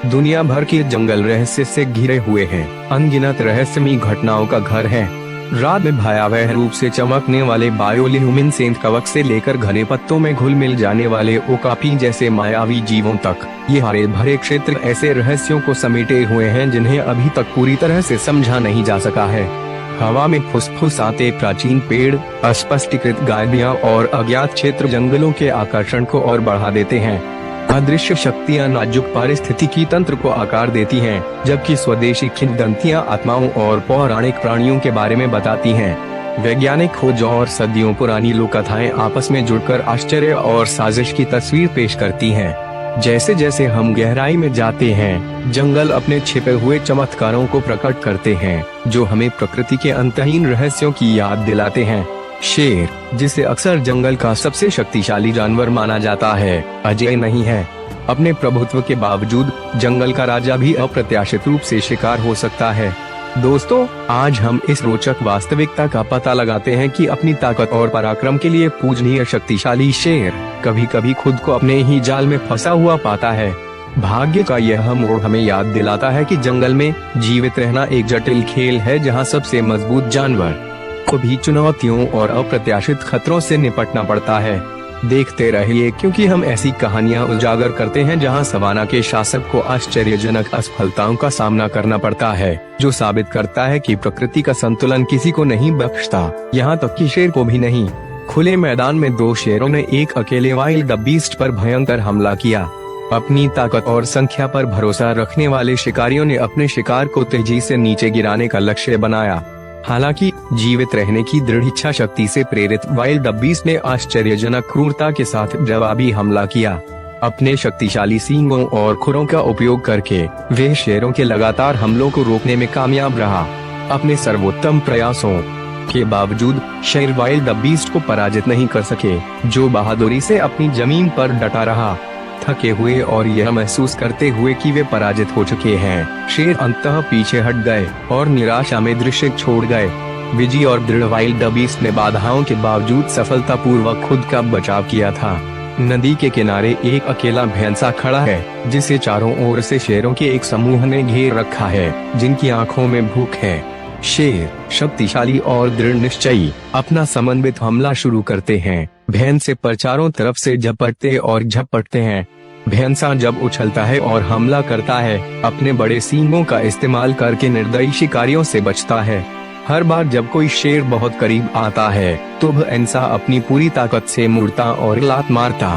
दुनिया भर के जंगल रहस्य से घिरे हुए हैं, अनगिनत रहस्यमयी घटनाओं का घर है। रात में भयावह रूप से चमकने वाले बायोल्यूमिनेसेंट कवक से लेकर घने पत्तों में घुल मिल जाने वाले ओकापी जैसे मायावी जीवों तक, ये हरे भरे क्षेत्र ऐसे रहस्यों को समेटे हुए हैं जिन्हें अभी तक पूरी तरह से समझा नहीं जा सका है। हवा में फुसफुसाते प्राचीन पेड़, अस्पष्टीकृत गायबियां और अज्ञात क्षेत्र जंगलों के आकर्षण को और बढ़ा देते हैं। अदृश्य शक्तियां नाजुक पारिस्थितिकी तंत्र को आकार देती हैं, जबकि स्वदेशी किंवदंतियां आत्माओं और पौराणिक प्राणियों के बारे में बताती हैं। वैज्ञानिक खोजों और सदियों पुरानी लोक कथाएं आपस में जुड़कर आश्चर्य और साजिश की तस्वीर पेश करती हैं। जैसे जैसे हम गहराई में जाते हैं, जंगल अपने छिपे हुए चमत्कारों को प्रकट करते हैं, जो हमें प्रकृति के अंतहीन रहस्यों की याद दिलाते हैं। शेर, जिसे अक्सर जंगल का सबसे शक्तिशाली जानवर माना जाता है, अजेय नहीं है। अपने प्रभुत्व के बावजूद जंगल का राजा भी अप्रत्याशित रूप से शिकार हो सकता है। दोस्तों, आज हम इस रोचक वास्तविकता का पता लगाते हैं कि अपनी ताकत और पराक्रम के लिए पूजनीय शक्तिशाली शेर कभी कभी खुद को अपने ही जाल में फंसा हुआ पाता है। भाग्य का यह मोड़ हमें याद दिलाता है कि जंगल में जीवित रहना एक जटिल खेल है, जहां सबसे मजबूत जानवर को भी चुनौतियों और अप्रत्याशित खतरों से निपटना पड़ता है। देखते रहिए, क्योंकि हम ऐसी कहानियां उजागर करते हैं जहां सवाना के शासक को आश्चर्यजनक असफलताओं का सामना करना पड़ता है, जो साबित करता है कि प्रकृति का संतुलन किसी को नहीं बख्शता, यहाँ तक कि शेर को भी नहीं। खुले मैदान में दो शेरों ने एक अकेले वाइल्ड बीस्ट पर भयंकर हमला किया। अपनी ताकत और संख्या पर भरोसा रखने वाले शिकारियों ने अपने शिकार को तेजी से नीचे गिराने का लक्ष्य बनाया। हालांकि जीवित रहने की दृढ़ इच्छा शक्ति से प्रेरित वाइल्ड बीस्ट ने आश्चर्यजनक क्रूरता के साथ जवाबी हमला किया। अपने शक्तिशाली सींगों और खुरों का उपयोग करके वे शेरों के लगातार हमलों को रोकने में कामयाब रहा। अपने सर्वोत्तम प्रयासों के बावजूद शेर वाइल्ड बीस्ट को पराजित नहीं कर सके, जो बहादुरी से अपनी जमीन पर डटा रहा। थके हुए और यह महसूस करते हुए कि वे पराजित हो चुके हैं, शेर अंततः पीछे हट गए और निराशा में दृश्य छोड़ गए। विजयी और दृढ़ वाइल्ड बीस्ट ने बाधाओं के बावजूद सफलतापूर्वक खुद का बचाव किया था। नदी के किनारे एक अकेला भैंसा खड़ा है, जिसे चारों ओर से शेरों के एक समूह ने घेर रखा है, जिनकी आंखों में भूख है। शेर, शक्तिशाली और दृढ़ निश्चयी, अपना समन्वित हमला शुरू करते हैं। भैंसे पर चारों तरफ से झपटते और झपटते हैं। भैंसा जब उछलता है और हमला करता है, अपने बड़े सींगों का इस्तेमाल करके निर्दयी शिकारियों से बचता है। हर बार जब कोई शेर बहुत करीब आता है, तो भैंसा अपनी पूरी ताकत से मुड़ता और लात मारता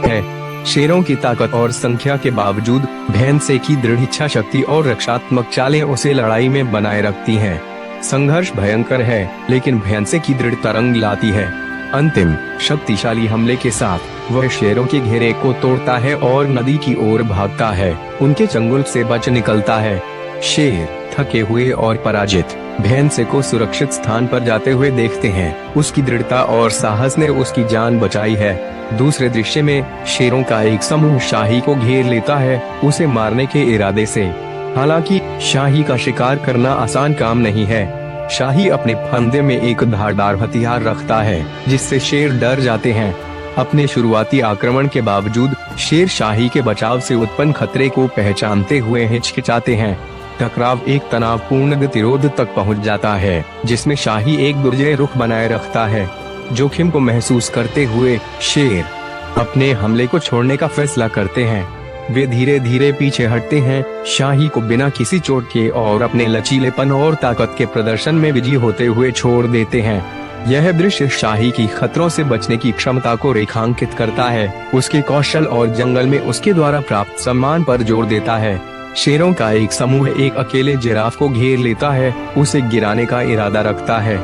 है। शेरों की ताकत और संख्या के बावजूद भैंसे की दृढ़ इच्छा शक्ति और रक्षात्मक चालें उसे लड़ाई में बनाए रखती हैं। संघर्ष भयंकर है, लेकिन भैंसे की दृढ़ तरंग लाती है। अंतिम शक्तिशाली हमले के साथ वह शेरों के घेरे को तोड़ता है और नदी की ओर भागता है, उनके चंगुल से बच निकलता है। शेर थके हुए और पराजित भैंसे को सुरक्षित स्थान पर जाते हुए देखते हैं। उसकी दृढ़ता और साहस ने उसकी जान बचाई है। दूसरे दृश्य में शेरों का एक समूह शाही को घेर लेता है, उसे मारने के इरादे से। हालांकि शाही का शिकार करना आसान काम नहीं है। शाही अपने फंदे में एक धारदार हथियार रखता है, जिससे शेर डर जाते हैं। अपने शुरुआती आक्रमण के बावजूद शेर शाही के बचाव से उत्पन्न खतरे को पहचानते हुए हिचकिचाते हैं। टकराव एक तनावपूर्ण गतिरोध तक पहुंच जाता है, जिसमें शाही एक दुर्जय रुख बनाए रखता है। जोखिम को महसूस करते हुए शेर अपने हमले को छोड़ने का फैसला करते हैं। वे धीरे धीरे पीछे हटते हैं, शाही को बिना किसी चोट के और अपने लचीलेपन और ताकत के प्रदर्शन में विजयी होते हुए छोड़ देते हैं। यह दृश्य शाही की खतरों से बचने की क्षमता को रेखांकित करता है, उसके कौशल और जंगल में उसके द्वारा प्राप्त सम्मान पर जोर देता है। शेरों का एक समूह एक अकेले जिराफ को घेर लेता है, उसे गिराने का इरादा रखता है।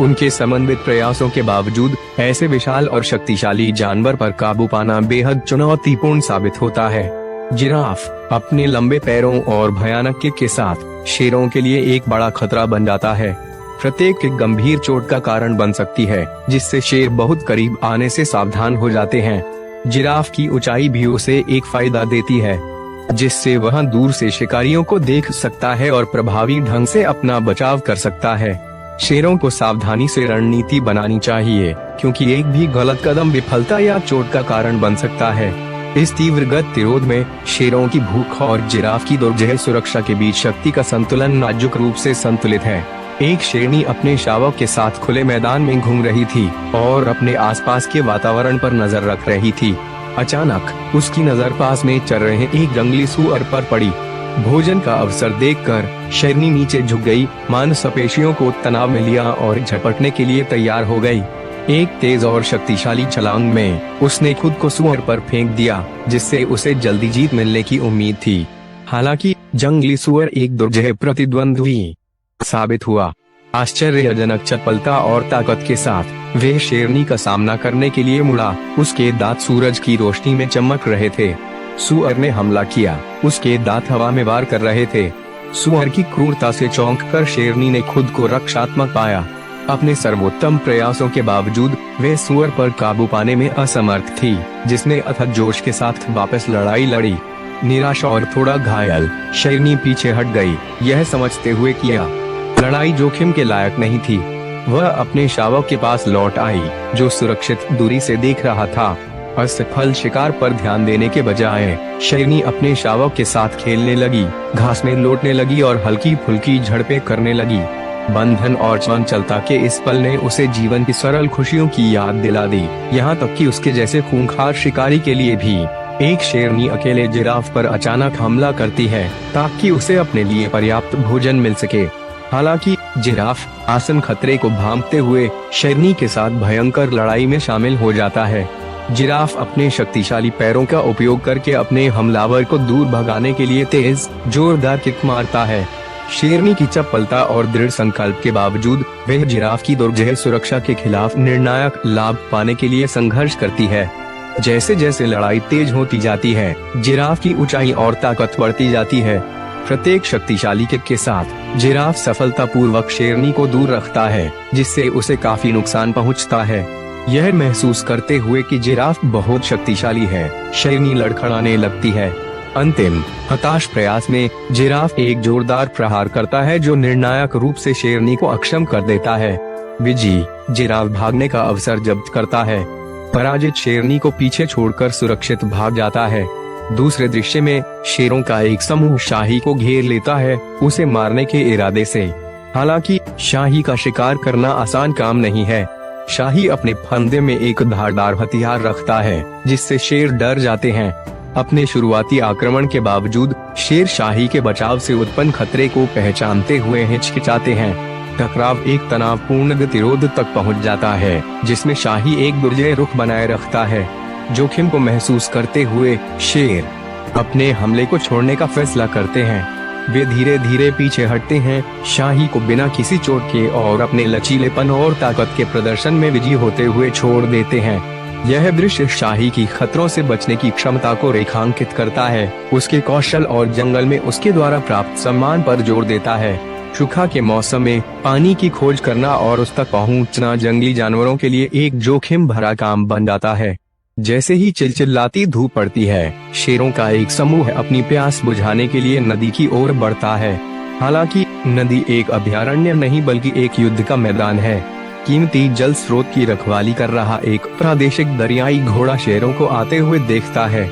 उनके समन्वित प्रयासों के बावजूद ऐसे विशाल और शक्तिशाली जानवर पर काबू पाना बेहद चुनौतीपूर्ण साबित होता है। जिराफ अपने लंबे पैरों और भयानक किक के साथ शेरों के लिए एक बड़ा खतरा बन जाता है। प्रत्येक किक गंभीर चोट का कारण बन सकती है, जिससे शेर बहुत करीब आने से सावधान हो जाते हैं। जिराफ की ऊंचाई भी उसे एक फायदा देती है, जिससे वह दूर से शिकारियों को देख सकता है और प्रभावी ढंग से अपना बचाव कर सकता है। शेरों को सावधानी से रणनीति बनानी चाहिए, क्योंकि एक भी गलत कदम विफलता या चोट का कारण बन सकता है। इस तीव्र गतिरोध में शेरों की भूख और जिराफ की दुर्जय सुरक्षा के बीच शक्ति का संतुलन नाजुक रूप से संतुलित है। एक शेरनी अपने शावक के साथ खुले मैदान में घूम रही थी और अपने आसपास के वातावरण पर नजर रख रही थी। अचानक उसकी नजर पास में चल रहे एक जंगली सूअर पर पड़ी। भोजन का अवसर देखकर शेरनी नीचे झुक गई, मांसपेशियों को तनाव में लिया और झपटने के लिए तैयार हो गई। एक तेज और शक्तिशाली छलांग में उसने खुद को सूअर पर फेंक दिया, जिससे उसे जल्दी जीत मिलने की उम्मीद थी। हालांकि जंगली सूअर एक दुर्जय प्रतिद्वंद्वी साबित हुआ। आश्चर्यजनक चपलता और ताकत के साथ वह शेरनी का सामना करने के लिए मुड़ा। उसके दांत सूरज की रोशनी में चमक रहे थे। सूअर ने हमला किया, उसके दांत हवा में वार कर रहे थे। सूअर की क्रूरता से चौंककर शेरनी ने खुद को रक्षात्मक पाया। अपने सर्वोत्तम प्रयासों के बावजूद वह सूअर पर काबू पाने में असमर्थ थी, जिसने अथक जोश के साथ वापस लड़ाई लड़ी। निराश और थोड़ा घायल शेरनी पीछे हट गई, यह समझते हुए कि लड़ाई जोखिम के लायक नहीं थी। वह अपने शावक के पास लौट आई, जो सुरक्षित दूरी से देख रहा था। असफल शिकार पर ध्यान देने के बजाय शेरनी अपने शावक के साथ खेलने लगी, घास में लौटने लगी और हल्की फुल्की झड़पें करने लगी। बंधन और चंचलता के इस पल ने उसे जीवन की सरल खुशियों की याद दिला दी। यहाँ तक कि उसके जैसे खूंखार शिकारी के लिए भी एक शेरनी अकेले जिराफ पर अचानक हमला करती है, ताकि उसे अपने लिए पर्याप्त भोजन मिल सके। हालांकि जिराफ आसन खतरे को भांपते हुए शेरनी के साथ भयंकर लड़ाई में शामिल हो जाता है। जिराफ अपने शक्तिशाली पैरों का उपयोग करके अपने हमलावर को दूर भगाने के लिए तेज जोरदार किक मारता है। शेरनी की चपलता और दृढ़ संकल्प के बावजूद वह जिराफ की दुर्जय सुरक्षा के खिलाफ निर्णायक लाभ पाने के लिए संघर्ष करती है। जैसे जैसे लड़ाई तेज होती जाती है, जिराफ की ऊंचाई और ताकत बढ़ती जाती है। प्रत्येक शक्तिशाली किक के साथ जिराफ सफलतापूर्वक शेरनी को दूर रखता है, जिससे उसे काफी नुकसान पहुंचता है। यह महसूस करते हुए कि जिराफ बहुत शक्तिशाली है, शेरनी लड़खड़ाने लगती है। अंतिम हताश प्रयास में जिराफ एक जोरदार प्रहार करता है, जो निर्णायक रूप से शेरनी को अक्षम कर देता है। विजयी जिराफ भागने का अवसर जब्त करता है। पराजित शेरनी को पीछे छोड़कर सुरक्षित भाग जाता है। दूसरे दृश्य में शेरों का एक समूह शाही को घेर लेता है, उसे मारने के इरादे से। हालांकि शाही का शिकार करना आसान काम नहीं है। शाही अपने फंदे में एक धारदार हथियार रखता है, जिससे शेर डर जाते हैं। अपने शुरुआती आक्रमण के बावजूद शेर शाही के बचाव से उत्पन्न खतरे को पहचानते हुए हिचकिचाते हैं। टकराव एक तनावपूर्ण गतिरोध तक पहुंच जाता है, जिसमें शाही एक दुर्जय रुख बनाए रखता है। जोखिम को महसूस करते हुए शेर अपने हमले को छोड़ने का फैसला करते हैं। वे धीरे धीरे पीछे हटते हैं, शाही को बिना किसी चोट के और अपने लचीलेपन और ताकत के प्रदर्शन में विजयी होते हुए छोड़ देते हैं। यह दृश्य शाही की खतरों से बचने की क्षमता को रेखांकित करता है, उसके कौशल और जंगल में उसके द्वारा प्राप्त सम्मान पर जोर देता है। सूखा के मौसम में पानी की खोज करना और उस तक पहुंचना जंगली जानवरों के लिए एक जोखिम भरा काम बन जाता है। जैसे ही चिलचिलाती धूप पड़ती है, शेरों का एक समूह अपनी प्यास बुझाने के लिए नदी की ओर बढ़ता है। हालांकि नदी एक अभयारण्य नहीं बल्कि एक युद्ध का मैदान है। कीमती जल स्रोत की रखवाली कर रहा एक प्रादेशिक दरियाई घोड़ा शेरों को आते हुए देखता है।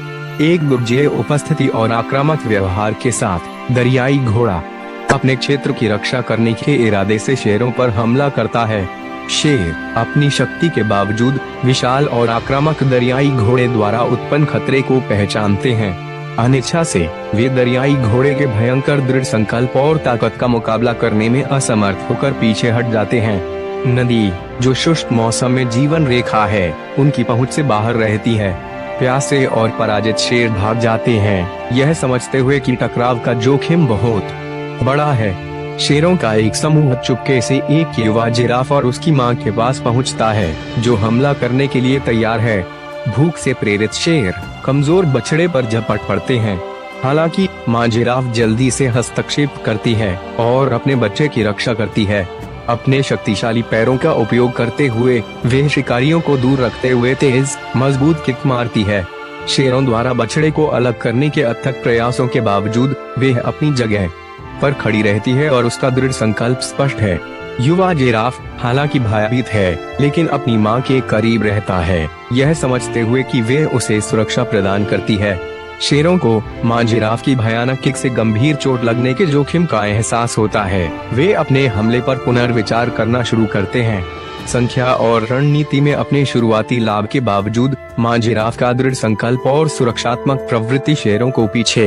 एक दुर्जय उपस्थिति और आक्रामक व्यवहार के साथ दरियाई घोड़ा अपने क्षेत्र की रक्षा करने के इरादे से शेरों पर हमला करता है। शेर अपनी शक्ति के बावजूद विशाल और आक्रामक दरियाई घोड़े द्वारा उत्पन्न खतरे को पहचानते हैं। अनिच्छा से वे दरियाई घोड़े के भयंकर दृढ़ संकल्प और ताकत का मुकाबला करने में असमर्थ होकर पीछे हट जाते हैं। नदी, जो शुष्क मौसम में जीवन रेखा है, उनकी पहुंच से बाहर रहती है। प्यासे और पराजित शेर भाग जाते हैं, यह समझते हुए कि टकराव का जोखिम बहुत बड़ा है। शेरों का एक समूह चुपके से एक युवा जिराफ और उसकी मां के पास पहुंचता है, जो हमला करने के लिए तैयार है। भूख से प्रेरित शेर कमजोर बछड़े पर झपट पड़ते हैं। हालांकि मां जिराफ जल्दी से हस्तक्षेप करती है और अपने बच्चे की रक्षा करती है। अपने शक्तिशाली पैरों का उपयोग करते हुए वे शिकारियों को दूर रखते हुए तेज मजबूत किक मारती है। शेरों द्वारा बछड़े को अलग करने के अथक प्रयासों के बावजूद वे अपनी जगह पर खड़ी रहती है और उसका दृढ़ संकल्प स्पष्ट है। युवा जिराफ हालांकि भयभीत है, लेकिन अपनी मां के करीब रहता है, यह समझते हुए कि वे उसे सुरक्षा प्रदान करती है। शेरों को मां जिराफ की भयानक किक से गंभीर चोट लगने के जोखिम का एहसास होता है। वे अपने हमले पर पुनर्विचार करना शुरू करते हैं। संख्या और रणनीति में अपने शुरुआती लाभ के बावजूद मां जिराफ का दृढ़ संकल्प और सुरक्षात्मक प्रवृत्ति शेरों को पीछे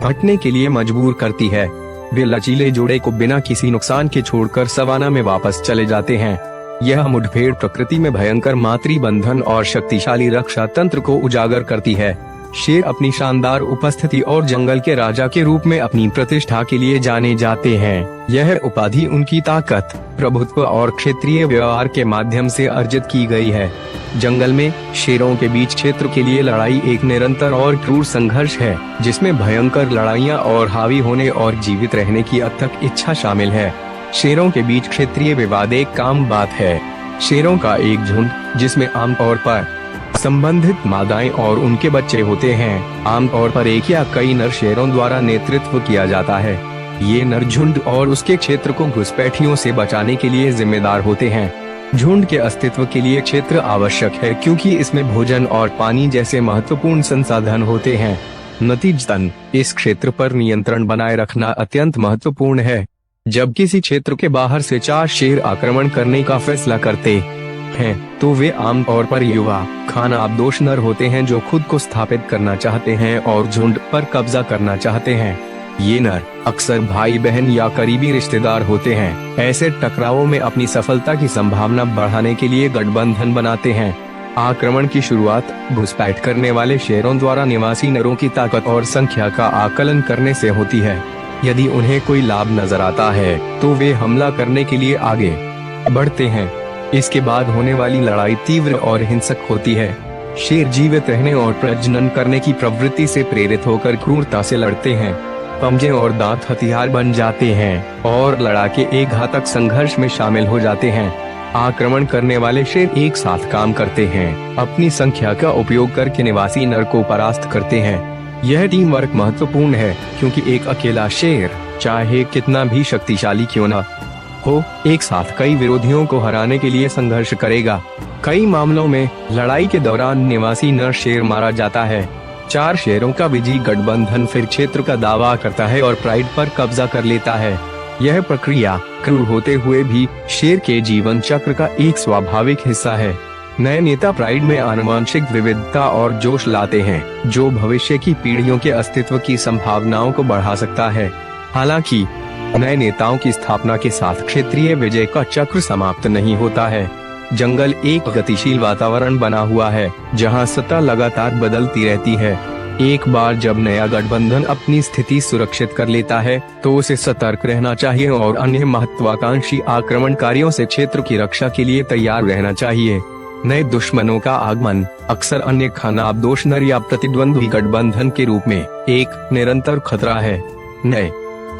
हटने के लिए मजबूर करती है। वे लचीले जोड़े को बिना किसी नुकसान के छोड़कर सवाना में वापस चले जाते हैं। यह मुठभेड़ प्रकृति में भयंकर मातृबंधन और शक्तिशाली रक्षा तंत्र को उजागर करती है। शेर अपनी शानदार उपस्थिति और जंगल के राजा के रूप में अपनी प्रतिष्ठा के लिए जाने जाते हैं। यह उपाधि उनकी ताकत, प्रभुत्व और क्षेत्रीय व्यवहार के माध्यम से अर्जित की गई है। जंगल में शेरों के बीच क्षेत्र के लिए लड़ाई एक निरंतर और क्रूर संघर्ष है, जिसमें भयंकर लड़ाइयाँ और हावी होने और जीवित रहने की अथक इच्छा शामिल है। शेरों के बीच क्षेत्रीय विवाद एक आम बात है। शेरों का एक झुंड, जिसमें आमतौर पर संबंधित मादाएं और उनके बच्चे होते हैं, आमतौर पर एक या कई नर शेरों द्वारा नेतृत्व किया जाता है। ये नर झुंड और उसके क्षेत्र को घुसपैठियों से बचाने के लिए जिम्मेदार होते हैं। झुंड के अस्तित्व के लिए क्षेत्र आवश्यक है, क्योंकि इसमें भोजन और पानी जैसे महत्वपूर्ण संसाधन होते हैं। नतीजतन इस क्षेत्र पर नियंत्रण बनाए रखना अत्यंत महत्वपूर्ण है। जब किसी क्षेत्र के बाहर से 4 शेर आक्रमण करने का फैसला करते हैं, तो वे आमतौर पर युवा खानाबदोश नर होते हैं, जो खुद को स्थापित करना चाहते हैं और झुंड पर कब्जा करना चाहते हैं। ये नर अक्सर भाई बहन या करीबी रिश्तेदार होते हैं। ऐसे टकरावों में अपनी सफलता की संभावना बढ़ाने के लिए गठबंधन बनाते हैं। आक्रमण की शुरुआत घुसपैठ करने वाले शेरों द्वारा निवासी नरों की ताकत और संख्या का आकलन करने से होती है। यदि उन्हें कोई लाभ नजर आता है, तो वे हमला करने के लिए आगे बढ़ते हैं। इसके बाद होने वाली लड़ाई तीव्र और हिंसक होती है। शेर जीवित रहने और प्रजनन करने की प्रवृत्ति से प्रेरित होकर क्रूरता से लड़ते हैं। पंजे और दांत हथियार बन जाते हैं और लड़ाके एक घातक संघर्ष में शामिल हो जाते हैं। आक्रमण करने वाले शेर एक साथ काम करते हैं, अपनी संख्या का उपयोग करके निवासी नर को परास्त करते हैं। यह टीम वर्क महत्वपूर्ण है, क्योंकि एक अकेला शेर, चाहे कितना भी शक्तिशाली क्यों न हो, एक साथ कई विरोधियों को हराने के लिए संघर्ष करेगा। कई मामलों में लड़ाई के दौरान निवासी नर शेर मारा जाता है। 4 शेरों का विजयी गठबंधन फिर क्षेत्र का दावा करता है और प्राइड पर कब्जा कर लेता है। यह प्रक्रिया क्रूर होते हुए भी शेर के जीवन चक्र का एक स्वाभाविक हिस्सा है। नए नेता प्राइड में आनुवंशिक विविधता और जोश लाते हैं, जो भविष्य की पीढ़ियों के अस्तित्व की संभावनाओं को बढ़ा सकता है। हालांकि नए नेताओं की स्थापना के साथ क्षेत्रीय विजय का चक्र समाप्त नहीं होता है। जंगल एक गतिशील वातावरण बना हुआ है, जहां सत्ता लगातार बदलती रहती है। एक बार जब नया गठबंधन अपनी स्थिति सुरक्षित कर लेता है, तो उसे सतर्क रहना चाहिए और अन्य महत्वाकांक्षी आक्रमणकारियों से क्षेत्र की रक्षा के लिए तैयार रहना चाहिए। नए दुश्मनों का आगमन अक्सर अन्य खानाबदोश नर या प्रतिद्वंद्वी गठबंधन के रूप में एक निरंतर खतरा है। नए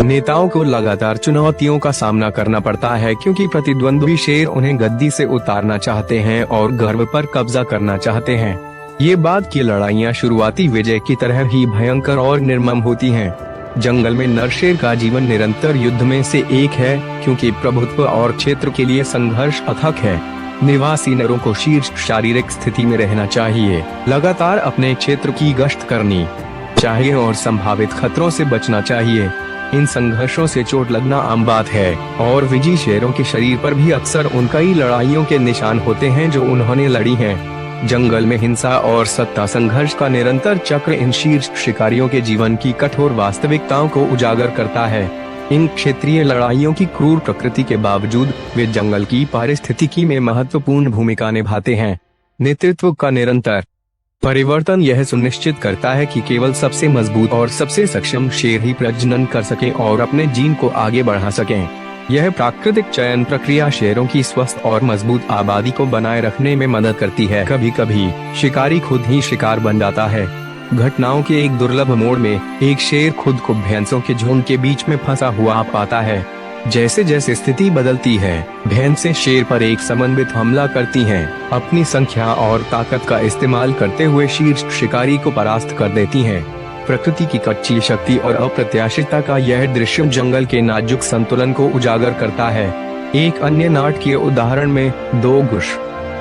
नेताओं को लगातार चुनौतियों का सामना करना पड़ता है, क्योंकि प्रतिद्वंद्वी शेर उन्हें गद्दी से उतारना चाहते हैं और गर्व पर कब्जा करना चाहते हैं। ये बाद की लड़ाइयाँ शुरुआती विजय की तरह ही भयंकर और निर्मम होती हैं। जंगल में नर शेर का जीवन निरंतर युद्ध में से एक है, क्योंकि प्रभुत्व और क्षेत्र के लिए संघर्ष अथक है। निवासी नरों को शीर्ष शारीरिक स्थिति में रहना चाहिए, लगातार अपने क्षेत्र की गश्त करनी चाहिए और संभावित खतरों से बचना चाहिए। इन संघर्षों से चोट लगना आम बात है, और विजयी शेरों के शरीर पर भी अक्सर उन कई लड़ाइयों के निशान होते हैं जो उन्होंने लड़ी हैं। जंगल में हिंसा और सत्ता संघर्ष का निरंतर चक्र इन शीर्ष शिकारियों के जीवन की कठोर वास्तविकताओं को उजागर करता है। इन क्षेत्रीय लड़ाइयों की क्रूर प्रकृति के बावजूद वे जंगल की पारिस्थितिकी में महत्वपूर्ण भूमिका निभाते हैं। नेतृत्व का निरंतर परिवर्तन यह सुनिश्चित करता है कि केवल सबसे मजबूत और सबसे सक्षम शेर ही प्रजनन कर सकें और अपने जीन को आगे बढ़ा सकें। यह प्राकृतिक चयन प्रक्रिया शेरों की स्वस्थ और मजबूत आबादी को बनाए रखने में मदद करती है। कभी कभी शिकारी खुद ही शिकार बन जाता है। घटनाओं के एक दुर्लभ मोड़ में एक शेर खुद को भैंसों के झुंड के बीच में फंसा हुआ पाता है। जैसे जैसे स्थिति बदलती है, भैंसें शेर पर एक समन्वित हमला करती हैं, अपनी संख्या और ताकत का इस्तेमाल करते हुए शीर्ष शिकारी को परास्त कर देती हैं। प्रकृति की कच्ची शक्ति और अप्रत्याशितता का यह दृश्य जंगल के नाजुक संतुलन को उजागर करता है। एक अन्य नाटकीय उदाहरण में दो गुश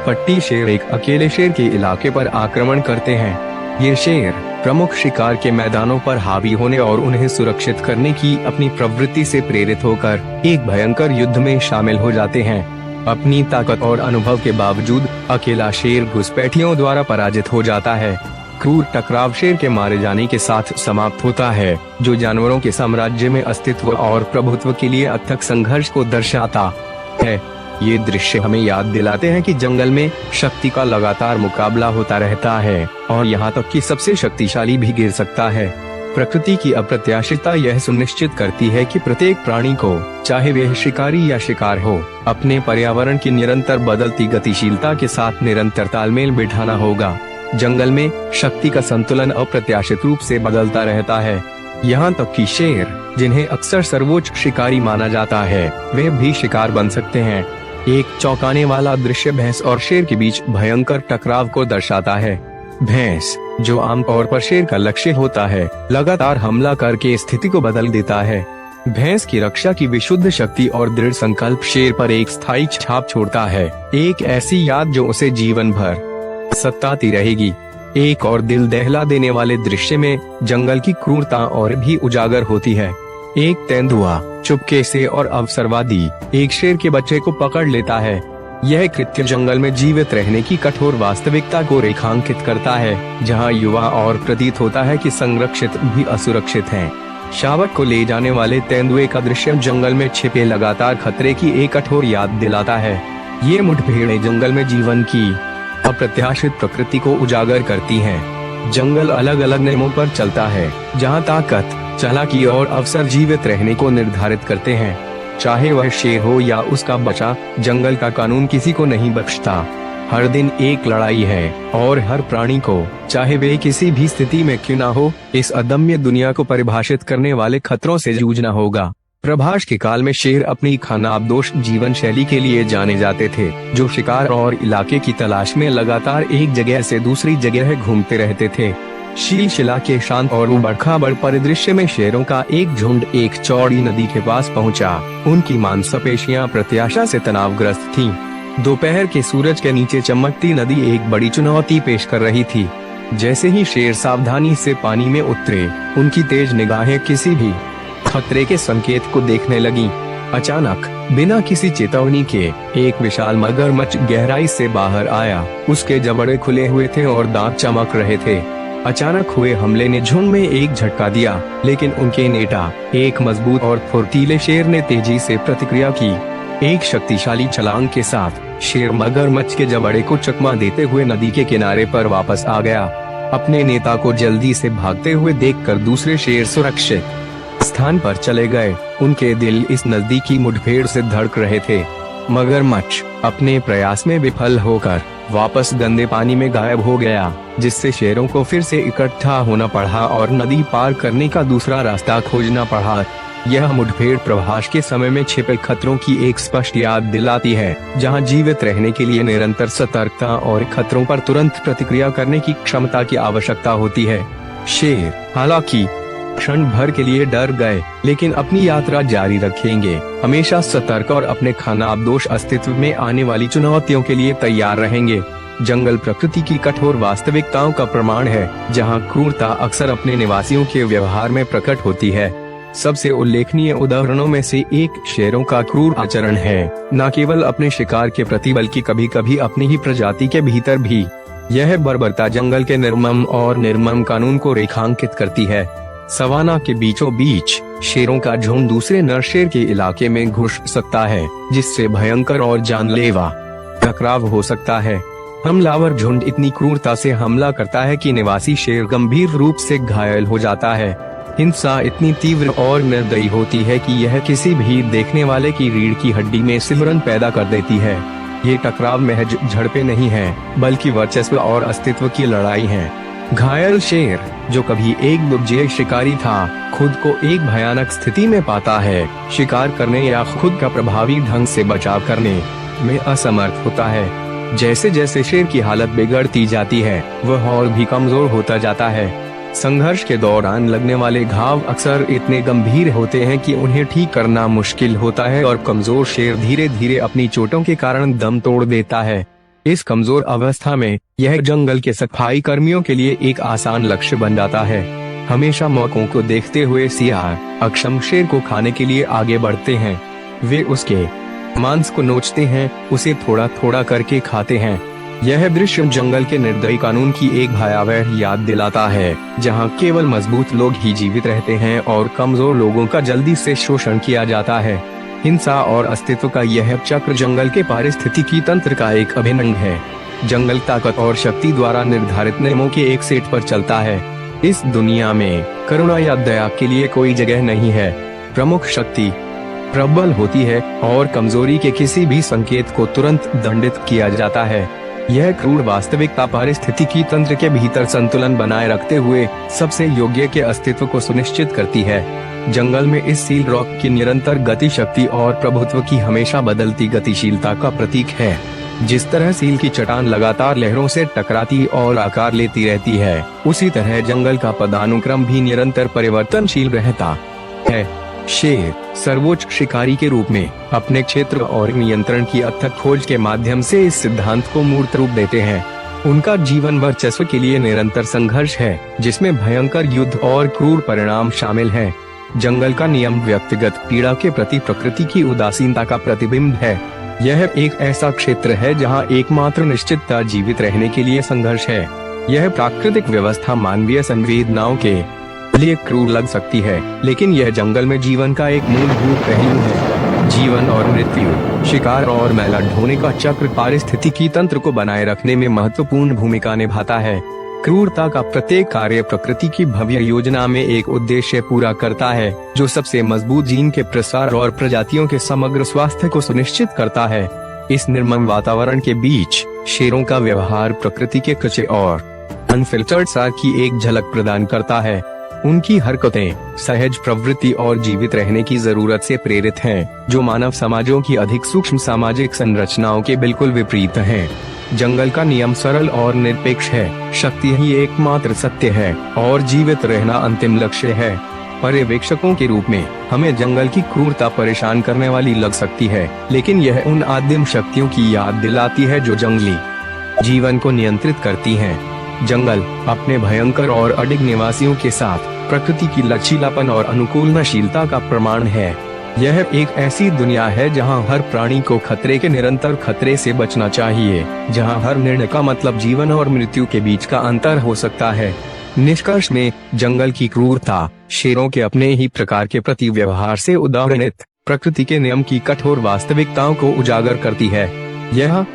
पट्टी शेर एक अकेले शेर के इलाके पर आक्रमण करते हैं। ये शेर प्रमुख शिकार के मैदानों पर हावी होने और उन्हें सुरक्षित करने की अपनी प्रवृत्ति से प्रेरित होकर एक भयंकर युद्ध में शामिल हो जाते हैं। अपनी ताकत और अनुभव के बावजूद अकेला शेर घुसपैठियों द्वारा पराजित हो जाता है। क्रूर टकराव शेर के मारे जाने के साथ समाप्त होता है, जो जानवरों के साम्राज्य में अस्तित्व और प्रभुत्व के लिए अथक संघर्ष को दर्शाता है। ये दृश्य हमें याद दिलाते हैं कि जंगल में शक्ति का लगातार मुकाबला होता रहता है और यहाँ तक कि सबसे शक्तिशाली भी गिर सकता है। प्रकृति की अप्रत्याशितता यह सुनिश्चित करती है कि प्रत्येक प्राणी को, चाहे वह शिकारी या शिकार हो, अपने पर्यावरण की निरंतर बदलती गतिशीलता के साथ निरंतर तालमेल बिठाना होगा। जंगल में शक्ति का संतुलन अप्रत्याशित रूप से बदलता रहता है। यहाँ तक कि शेर, जिन्हें अक्सर सर्वोच्च शिकारी माना जाता है, वे भी शिकार बन सकते हैं। एक चौंकाने वाला दृश्य भैंस और शेर के बीच भयंकर टकराव को दर्शाता है। भैंस, जो आमतौर पर शेर का लक्ष्य होता है, लगातार हमला करके स्थिति को बदल देता है। भैंस की रक्षा की विशुद्ध शक्ति और दृढ़ संकल्प शेर पर एक स्थायी छाप छोड़ता है, एक ऐसी याद जो उसे जीवन भर सताती रहेगी। एक और दिल दहला देने वाले दृश्य में जंगल की क्रूरता और भी उजागर होती है। एक तेंदुआ चुपके से और अवसरवादी एक शेर के बच्चे को पकड़ लेता है। यह कृत्य जंगल में जीवित रहने की कठोर वास्तविकता को रेखांकित करता है, जहां युवा और प्रतीत होता है कि संरक्षित भी असुरक्षित हैं। शावक को ले जाने वाले तेंदुए का दृश्य जंगल में छिपे लगातार खतरे की एक कठोर याद दिलाता है। ये मुठभेड़ें जंगल में जीवन की अप्रत्याशित प्रकृति को उजागर करती हैं। जंगल अलग अलग नियमों पर चलता है, जहां ताकत, चालाकी और अवसर जीवित रहने को निर्धारित करते हैं। चाहे वह शेर हो या उसका बच्चा, जंगल का कानून किसी को नहीं बख्शता। हर दिन एक लड़ाई है और हर प्राणी को, चाहे वे किसी भी स्थिति में क्यों न हो, इस अदम्य दुनिया को परिभाषित करने वाले खतरों से जूझना होगा। प्रभास के काल में शेर अपनी खानाबदोश जीवन शैली के लिए जाने जाते थे, जो शिकार और इलाके की तलाश में लगातार एक जगह से दूसरी जगह घूमते रहते थे। शीलशिला के शांत और उबड़-खाबड़ परिदृश्य में शेरों का एक झुंड एक चौड़ी नदी के पास पहुंचा। उनकी मांसपेशियां प्रत्याशा से तनावग्रस्त थीं। दोपहर के सूरज के नीचे चमकती नदी एक बड़ी चुनौती पेश कर रही थी। जैसे ही शेर सावधानी से पानी में उतरे, उनकी तेज निगाहें किसी भी खतरे के संकेत को देखने लगीं। अचानक, बिना किसी चेतावनी के, एक विशाल मगरमच्छ गहराई से बाहर आया। उसके जबड़े खुले हुए थे और दांत चमक रहे थे। अचानक हुए हमले ने झुंड में एक झटका दिया, लेकिन उनके नेता, एक मजबूत और फुर्तीले शेर ने तेजी से प्रतिक्रिया की। एक शक्तिशाली छलांग के साथ शेर मगरमच्छ के जबड़े को चकमा देते हुए नदी के किनारे पर वापस आ गया। अपने नेता को जल्दी से भागते हुए देखकर दूसरे शेर सुरक्षित स्थान पर चले गए। उनके दिल इस नजदीकी मुठभेड़ से धड़क रहे थे। मगरमच्छ अपने प्रयास में विफल होकर वापस गंदे पानी में गायब हो गया, जिससे शेरों को फिर से इकट्ठा होना पड़ा और नदी पार करने का दूसरा रास्ता खोजना पड़ा। यह मुठभेड़ प्रभास के समय में छिपे खतरों की एक स्पष्ट याद दिलाती है, जहां जीवित रहने के लिए निरंतर सतर्कता और खतरों पर तुरंत प्रतिक्रिया करने की क्षमता की आवश्यकता होती है। शेर, हालांकि क्षण भर के लिए डर गए, लेकिन अपनी यात्रा जारी रखेंगे, हमेशा सतर्क और अपने खानाबदोश अस्तित्व में आने वाली चुनौतियों के लिए तैयार रहेंगे। जंगल प्रकृति की कठोर वास्तविकताओं का प्रमाण है, जहां क्रूरता अक्सर अपने निवासियों के व्यवहार में प्रकट होती है। सबसे उल्लेखनीय उदाहरणों में से एक शेरों का क्रूर आचरण है, न केवल अपने शिकार के प्रति बल्कि कभी कभी अपनी ही प्रजाति के भीतर भी। यह बर्बरता जंगल के निर्मम कानून को रेखांकित करती है। सवाना के बीचों बीच शेरों का झुंड दूसरे नर शेर के इलाके में घुस सकता है, जिससे भयंकर और जानलेवा टकराव हो सकता है। हमलावर झुंड इतनी क्रूरता से हमला करता है कि निवासी शेर गंभीर रूप से घायल हो जाता है। हिंसा इतनी तीव्र और निर्दयी होती है कि यह किसी भी देखने वाले की रीढ़ की हड्डी में सिमरन पैदा कर देती है। ये टकराव महज झड़पें नहीं है, बल्कि वर्चस्व और अस्तित्व की लड़ाई है। घायल शेर, जो कभी एक दुर्जय शिकारी था, खुद को एक भयानक स्थिति में पाता है। शिकार करने या खुद का प्रभावी ढंग से बचाव करने में असमर्थ होता है। जैसे जैसे शेर की हालत बिगड़ती जाती है, वह और भी कमजोर होता जाता है। संघर्ष के दौरान लगने वाले घाव अक्सर इतने गंभीर होते हैं कि उन्हें ठीक करना मुश्किल होता है और कमजोर शेर धीरे धीरे अपनी चोटों के कारण दम तोड़ देता है। इस कमजोर अवस्था में यह जंगल के सफाई कर्मियों के लिए एक आसान लक्ष्य बन जाता है। हमेशा मौकों को देखते हुए सियार अक्षम शेर को खाने के लिए आगे बढ़ते हैं। वे उसके मांस को नोचते हैं, उसे थोड़ा थोड़ा करके खाते हैं। यह दृश्य जंगल के निर्दयी कानून की एक भयावह याद दिलाता है, जहां केवल मजबूत लोग ही जीवित रहते हैं और कमजोर लोगों का जल्दी से शोषण किया जाता है। हिंसा और अस्तित्व का यह चक्र जंगल के पारिस्थितिकी तंत्र का एक अभिन्न अंग है। जंगल ताकत और शक्ति द्वारा निर्धारित नियमों के एक सेट पर चलता है। इस दुनिया में करुणा या दया के लिए कोई जगह नहीं है। प्रमुख शक्ति प्रबल होती है और कमजोरी के किसी भी संकेत को तुरंत दंडित किया जाता है। यह क्रूर वास्तविकता पारिस्थितिकी तंत्र के भीतर संतुलन बनाए रखते हुए सबसे योग्य के अस्तित्व को सुनिश्चित करती है। जंगल में इस सील रॉक की निरंतर गति शक्ति और प्रभुत्व की हमेशा बदलती गतिशीलता का प्रतीक है। जिस तरह सील की चट्टान लगातार लहरों से टकराती और आकार लेती रहती है, उसी तरह जंगल का पदानुक्रम भी निरंतर परिवर्तनशील रहता है। शेर सर्वोच्च शिकारी के रूप में अपने क्षेत्र और नियंत्रण की अथक खोज के माध्यम से इस सिद्धांत को मूर्त रूप देते हैं। उनका जीवन वर्चस्व के लिए निरंतर संघर्ष है, जिसमें भयंकर युद्ध और क्रूर परिणाम शामिल हैं। जंगल का नियम व्यक्तिगत पीड़ा के प्रति प्रकृति की उदासीनता का प्रतिबिंब है। यह एक ऐसा क्षेत्र है जहां एकमात्र निश्चितता जीवित रहने के लिए संघर्ष है। यह प्राकृतिक व्यवस्था मानवीय संवेदनाओं के लिए क्रूर लग सकती है, लेकिन यह जंगल में जीवन का एक मूलभूत पहलू है। जीवन और मृत्यु, शिकार और मेला ढोने का चक्र पारिस्थितिकी तंत्र को बनाए रखने में महत्वपूर्ण भूमिका निभाता है। क्रूरता का प्रत्येक कार्य प्रकृति की भव्य योजना में एक उद्देश्य पूरा करता है, जो सबसे मजबूत जीन के प्रसार और प्रजातियों के समग्र स्वास्थ्य को सुनिश्चित करता है। इस निर्मम वातावरण के बीच शेरों का व्यवहार प्रकृति के कच्चे और अनफिल्टर्ड सार की एक झलक प्रदान करता है। उनकी हरकतें सहज प्रवृत्ति और जीवित रहने की जरूरत से प्रेरित हैं, जो मानव समाजों की अधिक सूक्ष्म सामाजिक संरचनाओं के बिल्कुल विपरीत हैं। जंगल का नियम सरल और निरपेक्ष है। शक्ति ही एकमात्र सत्य है और जीवित रहना अंतिम लक्ष्य है। पर्यवेक्षकों के रूप में हमें जंगल की क्रूरता परेशान करने वाली लग सकती है, लेकिन यह उन आदिम शक्तियों की याद दिलाती है जो जंगली जीवन को नियंत्रित करती हैं। जंगल अपने भयंकर और अडिग निवासियों के साथ प्रकृति की लचीलापन और अनुकूलनशीलता का प्रमाण है। यह एक ऐसी दुनिया है जहां हर प्राणी को खतरे के निरंतर खतरे से बचना चाहिए, जहां हर निर्णय का मतलब जीवन और मृत्यु के बीच का अंतर हो सकता है। निष्कर्ष में जंगल की क्रूरता शेरों के अपने ही प्रकार के प्रति व्यवहार से उदाहरणित प्रकृति के नियम की कठोर वास्तविकताओं को उजागर करती है। यह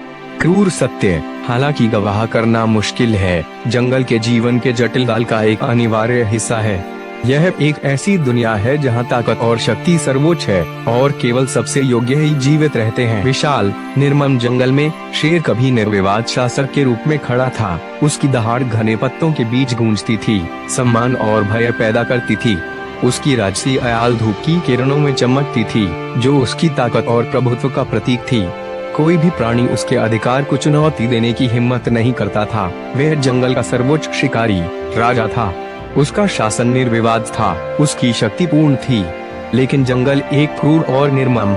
क्रूर सत्य हालांकि गवाह करना मुश्किल है, जंगल के जीवन के जटिल जाल का एक अनिवार्य हिस्सा है। यह एक ऐसी दुनिया है जहां ताकत और शक्ति सर्वोच्च है और केवल सबसे योग्य ही जीवित रहते हैं। विशाल निर्मम जंगल में शेर कभी निर्विवाद शासक के रूप में खड़ा था। उसकी दहाड़ घने पत्तों के बीच गूंजती थी, सम्मान और भय पैदा करती थी। उसकी राजसी आयाल धूप की किरणों में चमकती थी, जो उसकी ताकत और प्रभुत्व का प्रतीक थी। कोई भी प्राणी उसके अधिकार को चुनौती देने की हिम्मत नहीं करता था। वह जंगल का सर्वोच्च शिकारी राजा था। उसका शासन निर्विवाद था, उसकी शक्ति पूर्ण थी। लेकिन जंगल एक क्रूर और निर्मम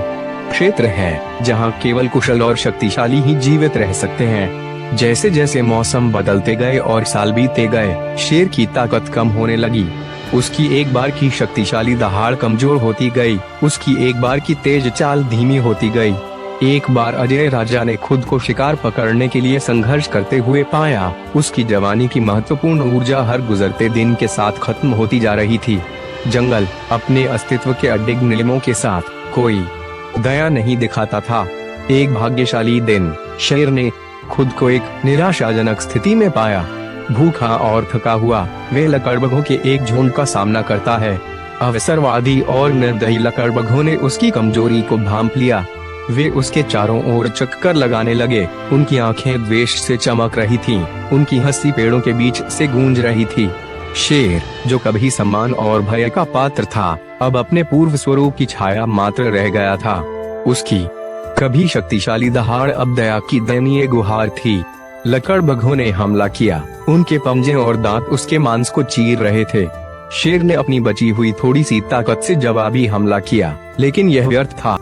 क्षेत्र है, जहां केवल कुशल और शक्तिशाली ही जीवित रह सकते हैं। जैसे जैसे मौसम बदलते गए और साल बीतते गए, शेर की ताकत कम होने लगी। उसकी एक बार की शक्तिशाली दहाड़ कमजोर होती गई, उसकी एक बार की तेज चाल धीमी होती गई। एक बार अजय राजा ने खुद को शिकार पकड़ने के लिए संघर्ष करते हुए पाया। उसकी जवानी की महत्वपूर्ण ऊर्जा हर गुजरते दिन के साथ खत्म होती जा रही थी। जंगल अपने अस्तित्व के अडिग नियमों के साथ कोई दया नहीं दिखाता था। एक भाग्यशाली दिन शेर ने खुद को एक निराशाजनक स्थिति में पाया। भूखा और थका हुआ वे लकड़बगों के एक झुंड का सामना करता है। अवसरवादी और निर्दयी लकड़बगों ने उसकी कमजोरी को भांप लिया। वे उसके चारों ओर चक्कर लगाने लगे। उनकी आंखें द्वेष से चमक रही थीं, उनकी हंसी पेड़ों के बीच से गूंज रही थी। शेर, जो कभी सम्मान और भय का पात्र था, अब अपने पूर्व स्वरूप की छाया मात्र रह गया था। उसकी कभी शक्तिशाली दहाड़ अब दया की दयनीय गुहार थी। लकड़बग्घों ने हमला किया। उनके पंजे और दांत उसके मांस को चीर रहे थे। शेर ने अपनी बची हुई थोड़ी सी ताकत से जवाबी हमला किया, लेकिन यह व्यर्थ था।